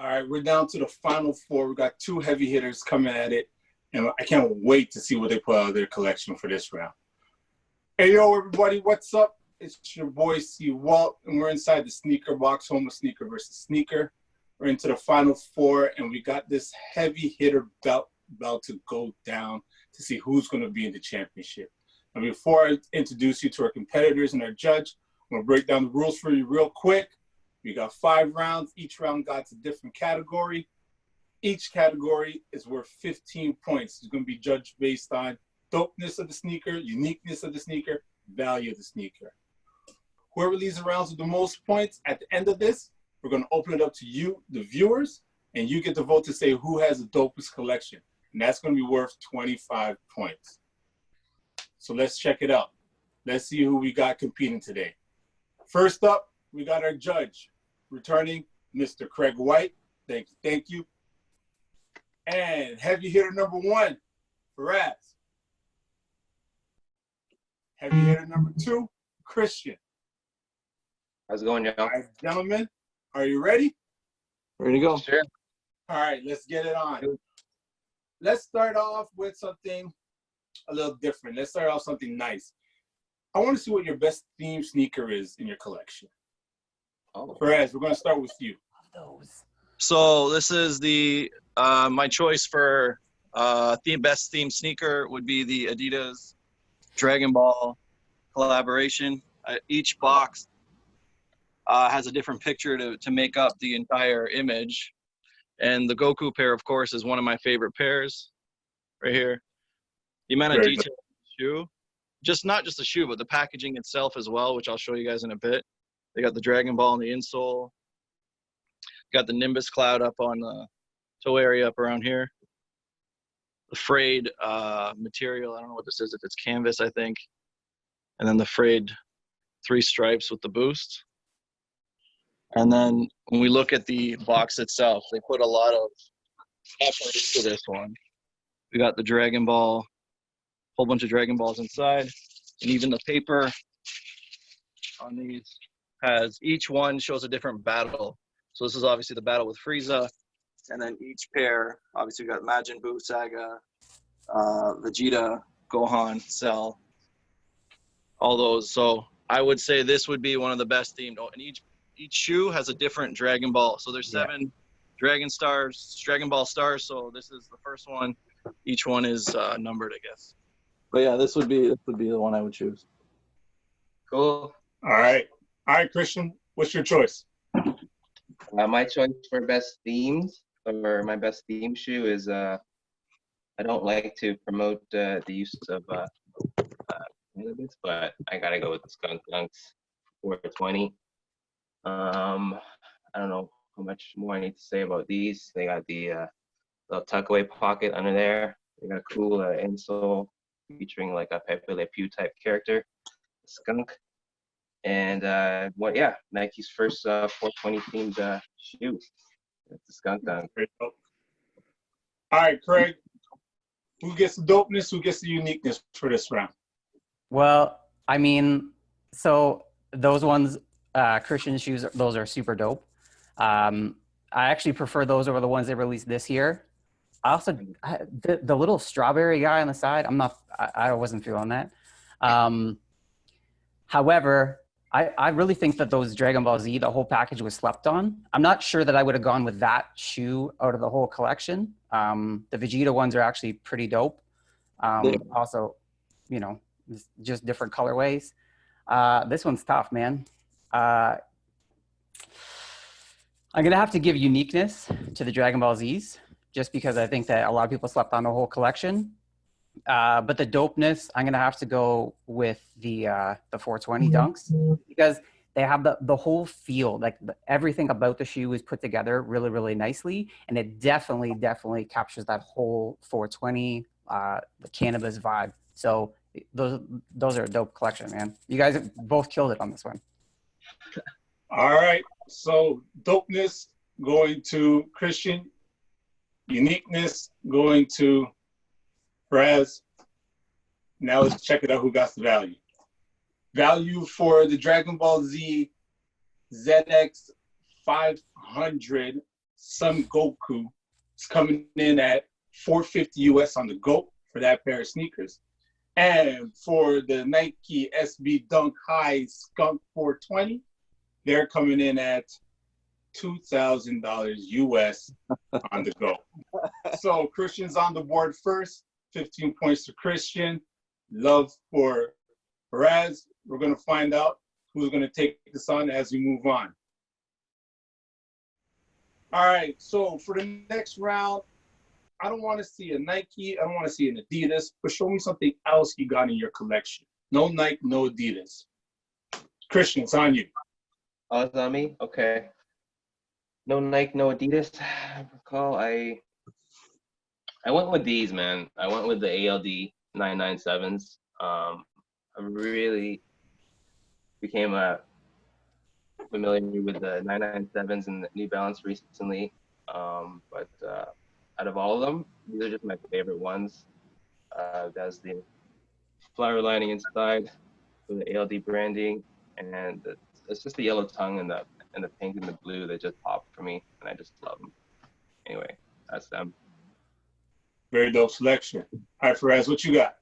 All right, we're down to the final four. We got two heavy hitters coming at it, and I can't wait to see what they put out of their collection for this round. Hey, yo, everybody, what's up? It's your boy, C. Walt, and we're inside the sneaker box, home of sneaker versus sneaker. We're into the final four, and we got this heavy hitter bout to go down to see who's going to be in the championship. And before I introduce you to our competitors and our judge, I'm going to break down the rules for you real quick. We got 5 rounds. Each round got a different category. Each category is worth 15 points. It's going to be judged based on dopeness of the sneaker, uniqueness of the sneaker, value of the sneaker. Whoever leads the rounds with the most points at the end of this, we're going to open it up to you, the viewers, and you get to vote to say who has the dopest collection. And that's going to be worth 25 points. So let's check it out. Let's see who we got competing today. First up, we got our judge, returning Mr. Craig White. Thank you. And heavy hitter number 1, Faraz. Heavy hitter number 2, Christian. How's it going, y'all? All right, gentlemen, are you ready? Ready to go. Sure. All right, let's get it on. Let's start off with something a little different. Let's start off something nice. I want to see what your best theme sneaker is in your collection. Oh. Faraz, we're going to start with you. So this is the my choice for best theme sneaker would be the Adidas Dragon Ball collaboration. Each box has a different picture to make up the entire image. And the Goku pair, of course, is one of my favorite pairs right here. The amount of detail in the shoe, not just the shoe, but the packaging itself as well, which I'll show you guys in a bit. They got the Dragon Ball in the insole. Got the Nimbus cloud up on the toe area up around here. The frayed material, I don't know what this is, if it's canvas, I think. And then the frayed 3 stripes with the boost. And then when we look at the box itself, they put a lot of effort into this one. We got the Dragon Ball, whole bunch of Dragon Balls inside, and even the paper on these has, each one shows a different battle. So this is obviously the battle with Frieza, and then each pair, obviously we got Majin Buu, Saga, Vegeta, Gohan, Cell, all those. So I would say this would be one of the best themed, and each shoe has a different Dragon Ball. So there's 7 Dragon Ball stars. So this is the first one. Each one is numbered, I guess. But yeah, this would be the one I would choose. Cool. All right, Christian, what's your choice? My choice for best themes, or my best theme shoe is, I don't like to promote the use of cannabis, but I gotta go with the Skunk Dunks 420. I don't know how much more I need to say about these. They got the little tuckaway pocket under there. They got a cool insole featuring like a Pepe Le Pew type character, skunk. And Nike's first 420 themed shoe. It's the Skunk Dunk. All right, Craig, who gets the dopeness, who gets the uniqueness for this round? Well, I mean, so those ones, Christian shoes, those are super dope. I actually prefer those over the ones they released this year. I also, the little strawberry guy on the side, I wasn't feeling that. However, I really think that those Dragon Ball Z, the whole package was slept on. I'm not sure that I would have gone with that shoe out of the whole collection. The Vegeta ones are actually pretty dope. Also, you know, just different colorways. This one's tough, man. I'm going to have to give uniqueness to the Dragon Ball Zs, just because I think that a lot of people slept on the whole collection. But the dopeness, I'm going to have to go with the 420 dunks, because they have the whole feel, like everything about the shoe is put together really, really nicely. And it definitely captures that whole 420, the cannabis vibe. So those are a dope collection, man. You guys both killed it on this one. All right, so dopeness going to Christian, uniqueness going to Faraz. Now let's check it out who got the value. Value for the Dragon Ball Z ZX 500 Son Goku is coming in at $450 US on the GOAT for that pair of sneakers. And for the Nike SB Dunk High Skunk 420, they're coming in at $2,000 US on the GOAT. So Christian's on the board first, 15 points to Christian. Love for Faraz. We're going to find out who's going to take this on as we move on. All right, so for the next round, I don't want to see a Nike, I don't want to see an Adidas, but show me something else you got in your collection. No Nike, no Adidas. Christian, it's on you. Oh, it's on me? Okay. No Nike, no Adidas. I recall I went with these, man. I went with the ALD 997s. I really became familiar with the 997s and the New Balance recently. But out of all of them, these are just my favorite ones. That's the flower lining inside with the ALD branding, and it's just the yellow tongue and the pink and the blue that just pop for me, and I just love them. Anyway, that's them. Very dope selection. All right, Faraz, what you got?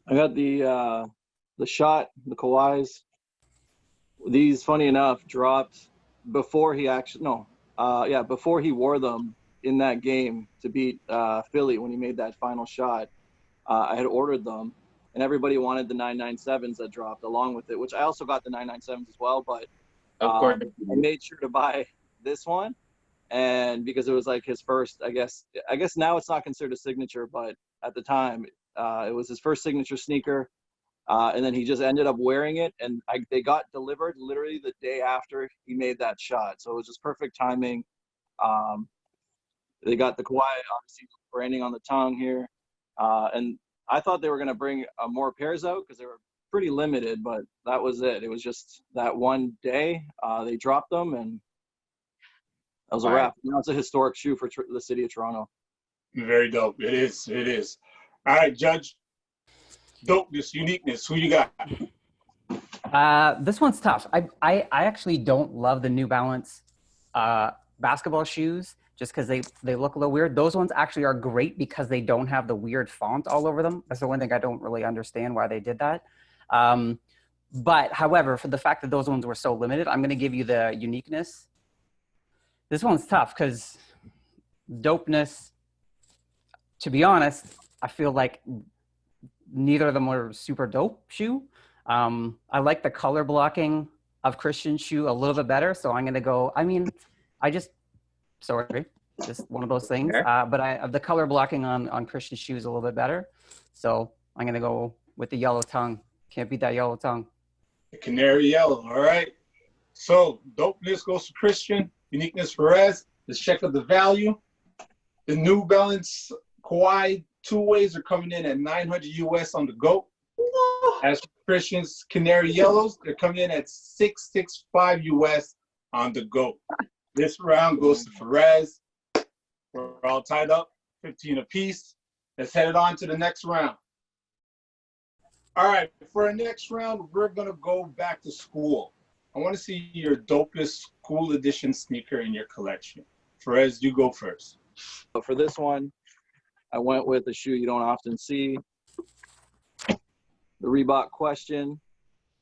I got the shot, the Kawhis. These, funny enough, dropped before he before he wore them in that game to beat Philly when he made that final shot. I had ordered them, and everybody wanted the 997s that dropped along with it, which I also got the 997s as well, but Of course. I made sure to buy this one, and because it was like his first, I guess now it's not considered a signature, but at the time it was his first signature sneaker. And then he just ended up wearing it, and they got delivered literally the day after he made that shot. So it was just perfect timing. They got the Kawhi, obviously, branding on the tongue here. And I thought they were going to bring more pairs out because they were pretty limited, but that was it. It was just that one day they dropped them, and that was a wrap. Now it's a historic shoe for the city of Toronto. Very dope. It is. It is. All right, Judge. Dopeness, uniqueness. Who you got? This one's tough. I actually don't love the New Balance basketball shoes just because they look a little weird. Those ones actually are great because they don't have the weird font all over them. That's the one thing I don't really understand why they did that. But however, for the fact that those ones were so limited, I'm going to give you the uniqueness. This one's tough because dopeness, to be honest, I feel like neither of them were super dope shoe. I like the color blocking of Christian's shoe a little bit better. So I'm going to go, just one of those things. But the color blocking on Christian's shoe is a little bit better. So I'm going to go with the yellow tongue. Can't beat that yellow tongue. The canary yellow. All right. So dopeness goes to Christian. Uniqueness for Faraz. Let's check out the value. The New Balance Kawhi two-ways are coming in at $900 US on the GOAT. As for Christian's canary yellows, they're coming in at $665 US on the GOAT. This round goes to Faraz. We're all tied up, 15 apiece. Let's head it on to the next round. All right, for our next round, we're going to go back to school. I want to see your dopest school edition sneaker in your collection. Faraz, you go first. So for this one, I went with a shoe you don't often see. The Reebok Question.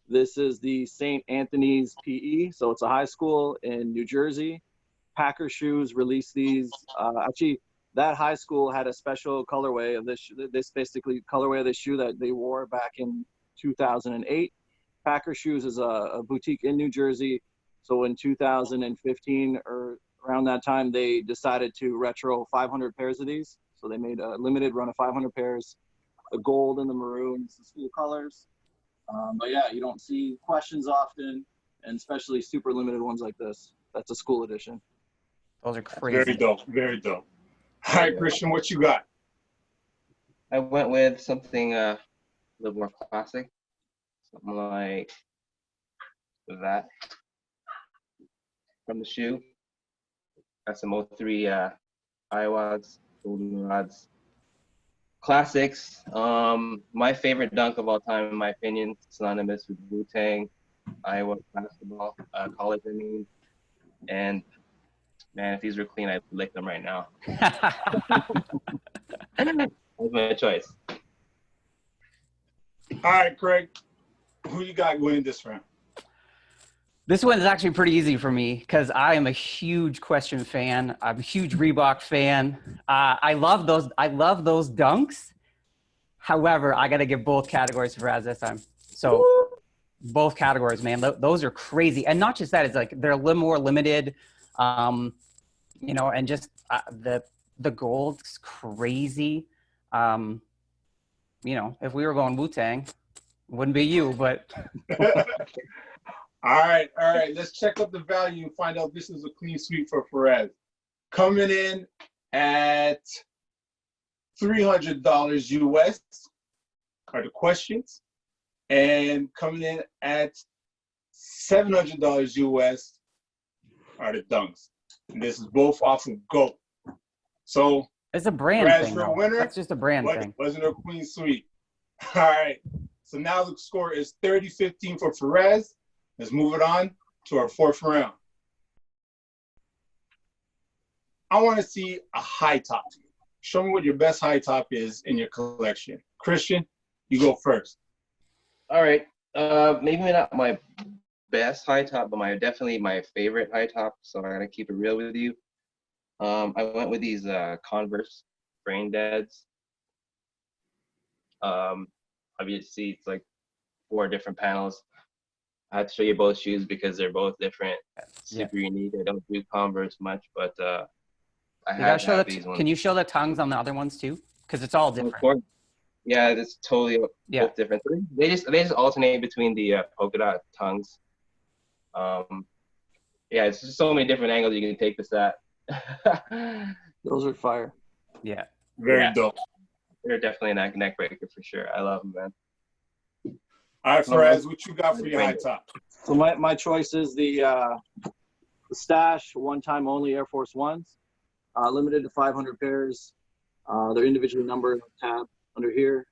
This is the St. Anthony's PE. So it's a high school in New Jersey. Packer Shoes released these. Actually, that high school had a special colorway of this colorway of this shoe that they wore back in 2008. Packer Shoes is a boutique in New Jersey. So in 2015 or around that time, they decided to retro 500 pairs of these. So they made a limited run of 500 pairs, the gold and the maroon, the school colors. But yeah, you don't see Questions often, and especially super limited ones like this. That's a school edition. Those are crazy. Very dope. Very dope. All right, Christian, what you got? I went with something a little more classic, something like that from the shoe. Got some 03 Iowas, golden rods, classics. My favorite dunk of all time, in my opinion, synonymous with Wu-Tang, Iowa basketball, college, I mean. And Man, if these were clean, I'd lick them right now. That's my choice. All right, Craig, who you got winning this round? This one is actually pretty easy for me because I am a huge Question fan. I'm a huge Reebok fan. I love those dunks. However, I got to give both categories for Faraz this time. So both categories, man. Those are crazy, and not just that. It's like they're a little more limited, you know, and just the gold's crazy. You know, if we were going Wu-Tang, wouldn't be you, but. All right. Let's check up the value and find out this is a clean sweep for Faraz. Coming in at $300 US are the questions, and coming in at $700 US are the dunks. And this is both off of GOAT. So It's a brand Faraz thing. for a winner. That's just a brand thing. Wasn't a clean sweep. All right. So now the score is 30-15 for Faraz. Let's move it on to our fourth round. I want to see a high top. Show me what your best high top is in your collection. Christian, you go first. All right. Maybe not my best high top, but definitely my favorite high top. So I'm gonna keep it real with you. I went with these Converse Brain Deads. Obviously, it's like 4 different panels. I had to show you both shoes because they're both different, super unique. I don't do Converse much, but I had to have these ones. Can you show the tongues on the other ones too? Because it's all different. Of course. Yeah, it's totally both different. They just alternate between the polka dot tongues. Yeah, it's just so many different angles you can take this at. Those are fire. Yeah. Very dope. They're definitely a neck breaker for sure. I love them, man. All right, Faraz, what you got for your high top? So my choice is the Stash one-time only Air Force Ones, limited to 500 pairs. They're individually numbered on tab under here.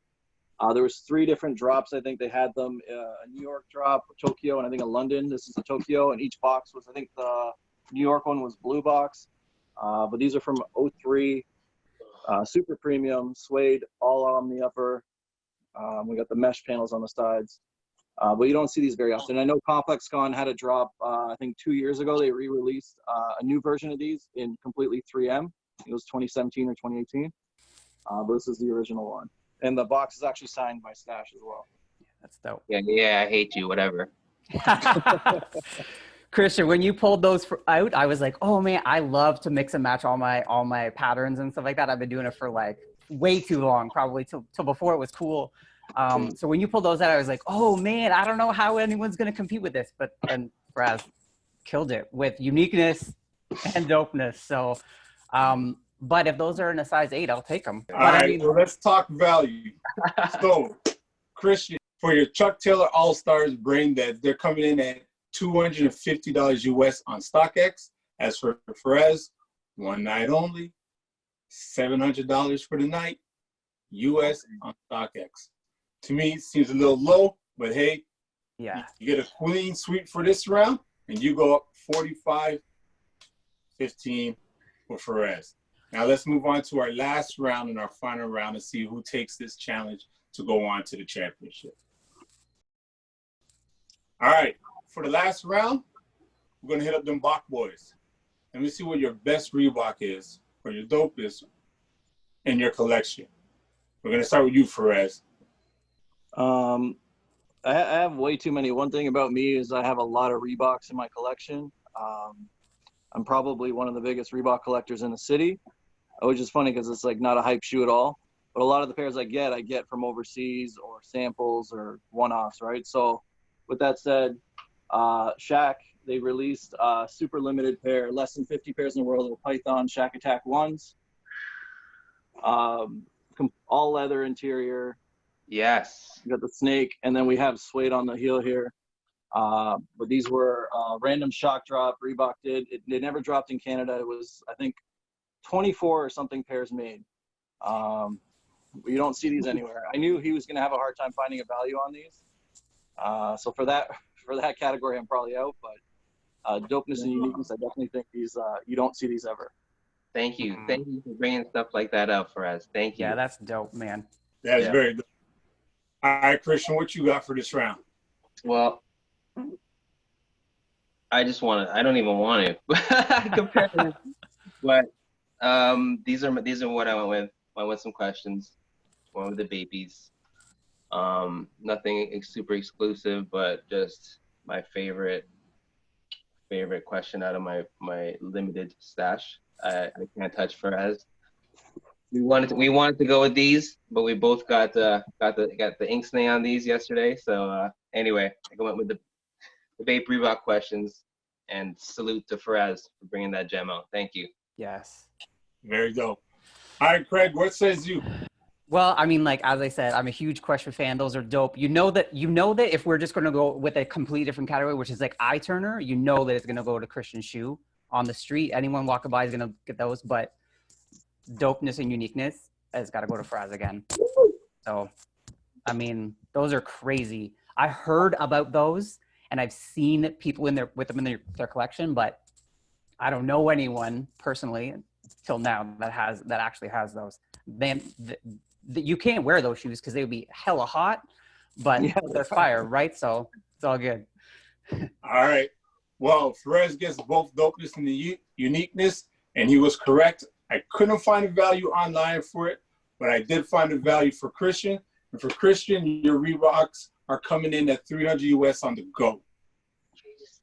There was 3 different drops. I think they had them, a New York drop, a Tokyo, and I think a London. This is a Tokyo, and each box was, I think the New York one was blue box. But these are from 03, super premium, suede, all on the upper. We got the mesh panels on the sides. But you don't see these very often. I know ComplexCon had a drop, I think 2 years ago. They re-released a new version of these in completely 3M. It was 2017 or 2018. But this is the original one. And the box is actually signed by Stash as well. That's dope. Yeah, I hate you, whatever. Christian, when you pulled those out, I was like, oh man, I love to mix and match all my patterns and stuff like that. I've been doing it for like way too long, probably till before it was cool. So when you pulled those out, I was like, oh man, I don't know how anyone's gonna compete with this. But then Faraz killed it with uniqueness and dopeness. So but if those are in a size 8, I'll take them. All right, well, let's talk value. So, Christian, for your Chuck Taylor All-Stars Brain Deads, they're coming in at $250 US on StockX. As for Faraz, one night only, $700 for the night, US on StockX. To me, it seems a little low, but hey, yeah, you get a clean sweep for this round, and you go up 45-15 for Faraz. Now let's move on to our last round and our final round and see who takes this challenge to go on to the championship. All right, for the last round, we're gonna hit up them Bach boys. Let me see what your best Reebok is or your dopest in your collection. We're gonna start with you, Faraz. I have way too many. One thing about me is I have a lot of Reeboks in my collection. I'm probably one of the biggest Reebok collectors in the city, which is funny because it's like not a hype shoe at all. But a lot of the pairs I get from overseas or samples or one-offs, right? So with that said, Shaq, they released a super limited pair, less than 50 pairs in the world of Python Shaq Attack 1s. All leather interior. Yes. We got the snake, and then we have suede on the heel here. But these were random shock drop. Reebok did. They never dropped in Canada. It was, I think, 24 or something pairs made. You don't see these anywhere. I knew he was going to have a hard time finding a value on these. So for that category, I'm probably out. But Dopeness and uniqueness. I definitely think these you don't see these ever. Thank you. Thank you for bringing stuff like that up for us. Thank you. Yeah, that's dope, man. That's very good. All right, Christian, what you got for this round? Well, I don't even want to compare them. But these are what I went with. I went with some questions. Went with the babies. Nothing super exclusive, but just my favorite question out of my limited stash. I can't touch Faraz. We wanted to go with these, but we both got the ink on these yesterday. So anyway, I went with the Babe Reebok questions, and salute to Faraz for bringing that gem out. Thank you. Yes. Very dope. All right, Craig, what says you? Well, I mean, like, as I said, I'm a huge question fan. Those are dope. You know that if we're just going to go with a completely different category, which is like eye turner, you know that it's going to go to Christian Shoe on the street. Anyone walking by is going to get those, but dopeness and uniqueness has got to go to Faraz again. So, I mean, those are crazy. I heard about those and I've seen people with them in their collection, but I don't know anyone personally till now that actually has those. Man, you can't wear those shoes because they would be hella hot, but they're fire, right? So it's all good. All right. Well, Faraz gets both dopeness and the uniqueness, and he was correct. I couldn't find a value online for it, but I did find a value for Christian. And for Christian, your Reeboks are coming in at 300 US on the go.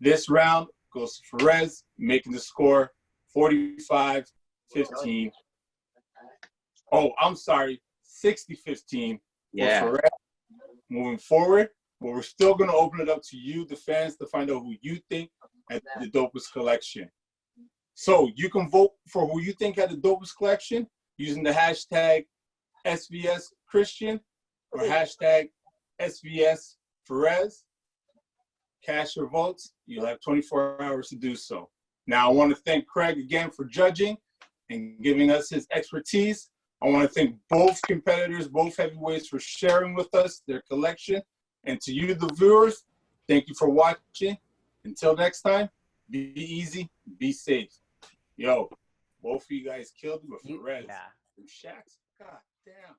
This round goes to Faraz, making the score 45-15. Oh, I'm sorry, 60-15 for Faraz. Moving forward, but we're still going to open it up to you, the fans, to find out who you think had the dopest collection. So you can vote for who you think had the dopest collection using the hashtag SVS Christian or hashtag SVS Faraz. Cast your votes. You'll have 24 hours to do so. Now, I want to thank Craig again for judging and giving us his expertise. I want to thank both competitors, both heavyweights, for sharing with us their collection. And to you, the viewers, thank you for watching. Until next time, be easy, be safe. Yo, both of you guys killed me with Faraz. Yeah. Shaqs. God damn.